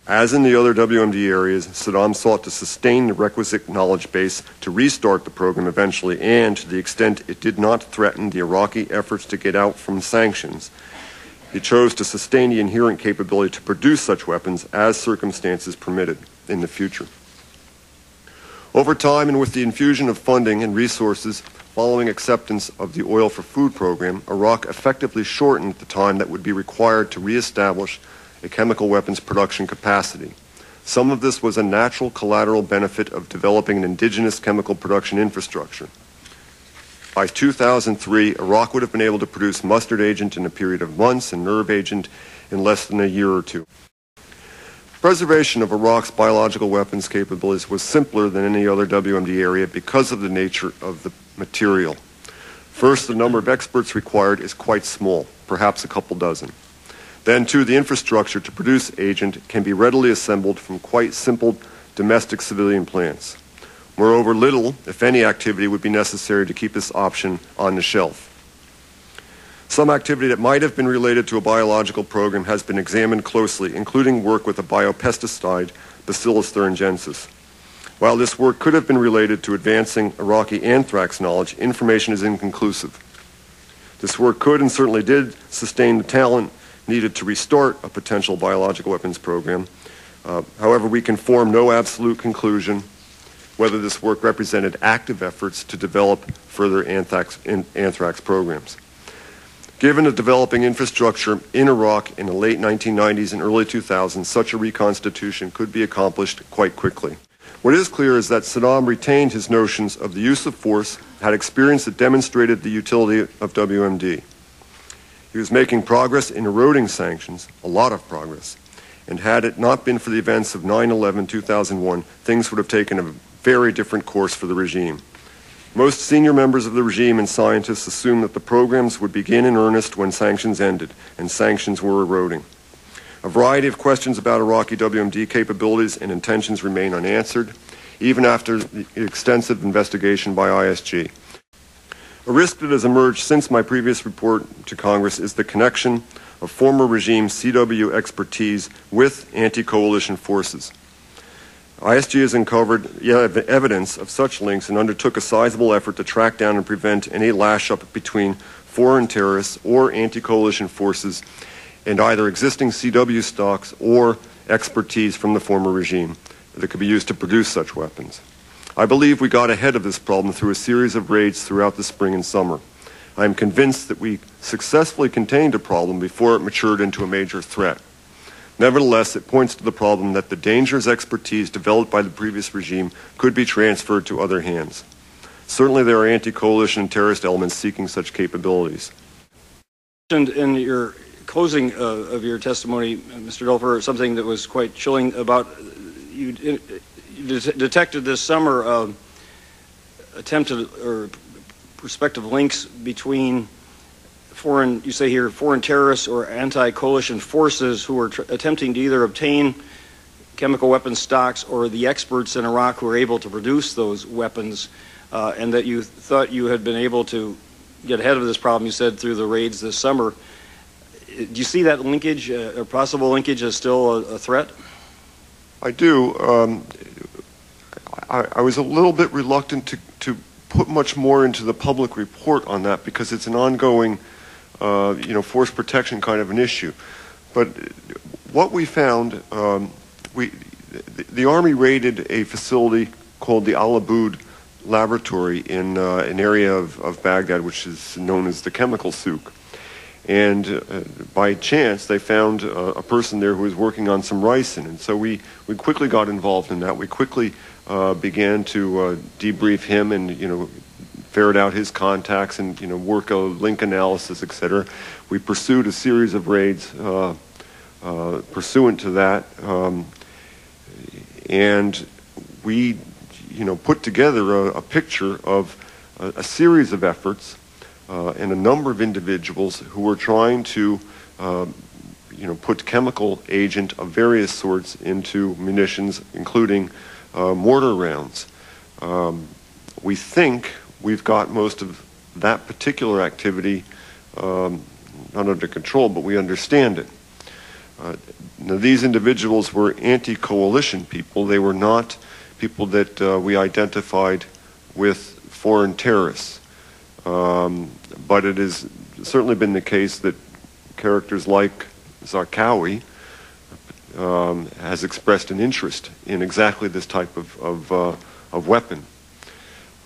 As in the other WMD areas, Saddam sought to sustain the requisite knowledge base to restart the program eventually, and to the extent it did not threaten the Iraqi efforts to get out from sanctions, he chose to sustain the inherent capability to produce such weapons as circumstances permitted in the future. Over time, and with the infusion of funding and resources following acceptance of the Oil for Food program, Iraq effectively shortened the time that would be required to reestablish a chemical weapons production capacity. Some of this was a natural collateral benefit of developing an indigenous chemical production infrastructure. By 2003, Iraq would have been able to produce mustard agent in a period of months and nerve agent in less than a year or two. Preservation of Iraq's biological weapons capabilities was simpler than any other WMD area because of the nature of the material. First, the number of experts required is quite small, perhaps a couple dozen. Then, too, the infrastructure to produce agent can be readily assembled from quite simple domestic civilian plants. Moreover, little, if any, activity would be necessary to keep this option on the shelf. Some activity that might have been related to a biological program has been examined closely, including work with a biopesticide, Bacillus thuringiensis. While this work could have been related to advancing Iraqi anthrax knowledge, information is inconclusive. This work could and certainly did sustain the talent needed to restart a potential biological weapons program. However, we can form no absolute conclusion whether this work represented active efforts to develop further anthrax programs. Given the developing infrastructure in Iraq in the late 1990s and early 2000s, such a reconstitution could be accomplished quite quickly. What is clear is that Saddam retained his notions of the use of force, had experience that demonstrated the utility of WMD. He was making progress in eroding sanctions, a lot of progress, and had it not been for the events of 9/11/2001, things would have taken a very different course for the regime. Most senior members of the regime and scientists assumed that the programs would begin in earnest when sanctions ended, and sanctions were eroding. A variety of questions about Iraqi WMD capabilities and intentions remain unanswered, even after the extensive investigation by ISG. A risk that has emerged since my previous report to Congress is the connection of former regime CW expertise with anti-coalition forces. ISG has uncovered evidence of such links and undertook a sizable effort to track down and prevent any lash-up between foreign terrorists or anti-coalition forces and either existing CW stocks or expertise from the former regime that could be used to produce such weapons. I believe we got ahead of this problem through a series of raids throughout the spring and summer. I am convinced that we successfully contained a problem before it matured into a major threat. Nevertheless, it points to the problem that the dangerous expertise developed by the previous regime could be transferred to other hands. Certainly there are anti-coalition and terrorist elements seeking such capabilities. In your closing of your testimony, Mr. Duelfer, something that was quite chilling about you detected this summer attempted or prospective links between foreign, you say here, foreign terrorists or anti-coalition forces who are attempting to either obtain chemical weapons stocks or the experts in Iraq who are able to produce those weapons, and that you thought you had been able to get ahead of this problem, you said, through the raids this summer. Do you see that linkage, or possible linkage, as still a threat? I do. I was a little bit reluctant to put much more into the public report on that because it's an ongoing, force protection kind of an issue. But what we found, the Army raided a facility called the Al-Aboud laboratory in an area of Baghdad, which is known as the chemical souk. And by chance, they found a person there who was working on some ricin. And so we quickly got involved in that. We quickly began to debrief him and, ferret out his contacts and, work a link analysis, etc. We pursued a series of raids pursuant to that. And we, put together a picture of a series of efforts and a number of individuals who were trying to, put chemical agent of various sorts into munitions, including mortar rounds. We think we've got most of that particular activity not under control, but we understand it. Now, these individuals were anti-coalition people. They were not people that we identified with foreign terrorists. But it has certainly been the case that characters like Zarqawi has expressed an interest in exactly this type of weapon.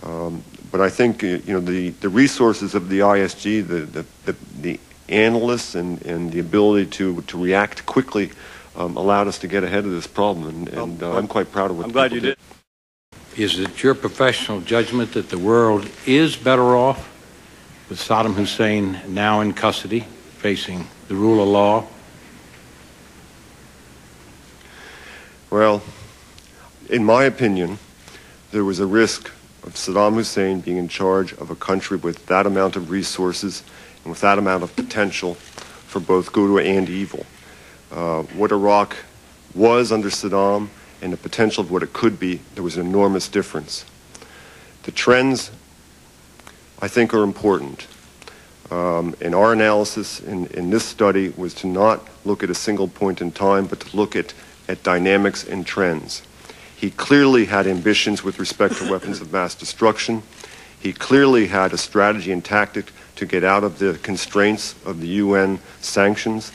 But I think the resources of the ISG, the analysts and the ability to react quickly allowed us to get ahead of this problem, and I'm quite proud of what I'm glad you did. Is it your professional judgment that the world is better off with Saddam Hussein now in custody, facing the rule of law? Well, in my opinion, there was a risk of Saddam Hussein being in charge of a country with that amount of resources and with that amount of potential for both good and evil. What Iraq was under Saddam and the potential of what it could be, there was an enormous difference. The trends, I think, are important. And our analysis in this study was to not look at a single point in time, but to look at dynamics and trends. He clearly had ambitions with respect to weapons of mass destruction. He clearly had a strategy and tactic to get out of the constraints of the UN sanctions.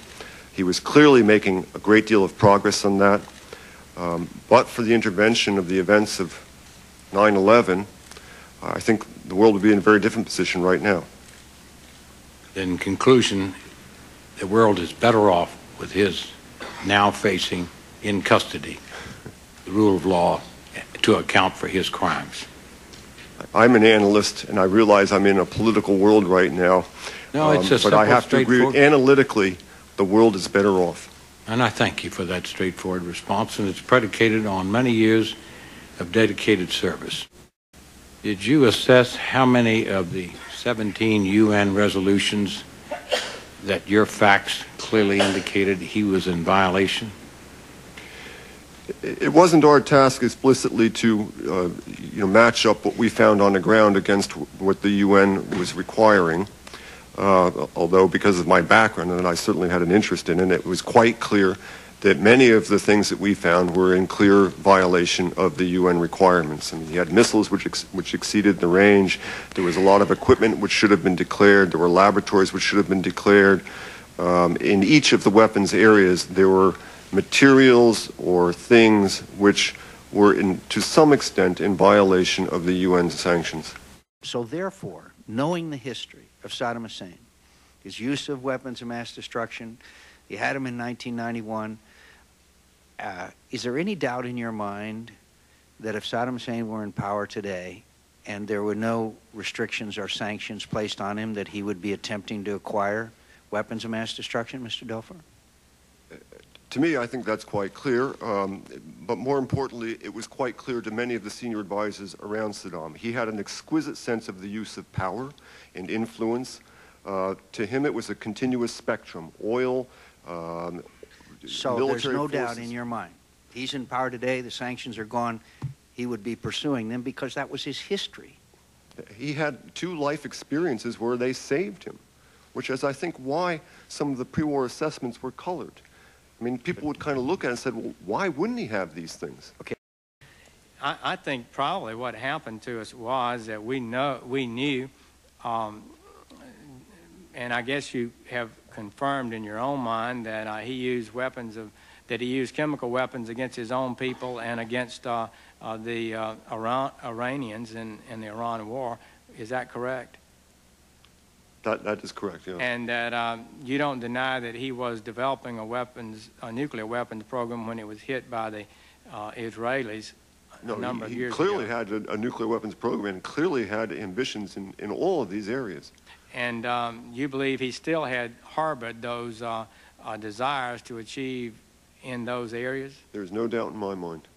He was clearly making a great deal of progress on that. But for the intervention of the events of 9/11, I think the world would be in a very different position right now. In conclusion, the world is better off with his now facing in custody the rule of law to account for his crimes. I'm an analyst, and I realize I'm in a political world right now. No, it's a but I have to agree, analytically, the world is better off. And I thank you for that straightforward response, and it's predicated on many years of dedicated service. Did you assess how many of the 17 UN resolutions that your facts clearly indicated he was in violation? It wasn't our task explicitly to match up what we found on the ground against what the UN was requiring. Although because of my background, and I certainly had an interest in it, it was quite clear that many of the things that we found were in clear violation of the UN requirements. And you had missiles which exceeded the range. There was a lot of equipment which should have been declared. There were laboratories which should have been declared. In each of the weapons areas, there were materials or things which were, to some extent, in violation of the UN sanctions. So therefore, knowing the history of Saddam Hussein, his use of weapons of mass destruction, he had them in 1991, is there any doubt in your mind that if Saddam Hussein were in power today and there were no restrictions or sanctions placed on him, that he would be attempting to acquire weapons of mass destruction, Mr. Duelfer? To me, I think that's quite clear, but more importantly, it was quite clear to many of the senior advisors around Saddam. He had an exquisite sense of the use of power and influence. To him, it was a continuous spectrum: oil, so military there's no forces. doubt in your mind. He's in power today, the sanctions are gone, he would be pursuing them because that was his history. He had 2 life experiences where they saved him, which is, I think, why some of the pre-war assessments were colored. I mean, people would kind of look at it and said, well, why wouldn't he have these things? Okay. I think probably what happened to us was that we knew, and I guess you have confirmed in your own mind that he used chemical weapons against his own people and against the Iranians in the Iran war. Is that correct? That is correct, yeah. And that you don't deny that he was developing a nuclear weapons program when it was hit by the Israelis a number of years ago. He clearly had a nuclear weapons program and clearly had ambitions in all of these areas. And you believe he still had harbored those desires to achieve in those areas? There's no doubt in my mind.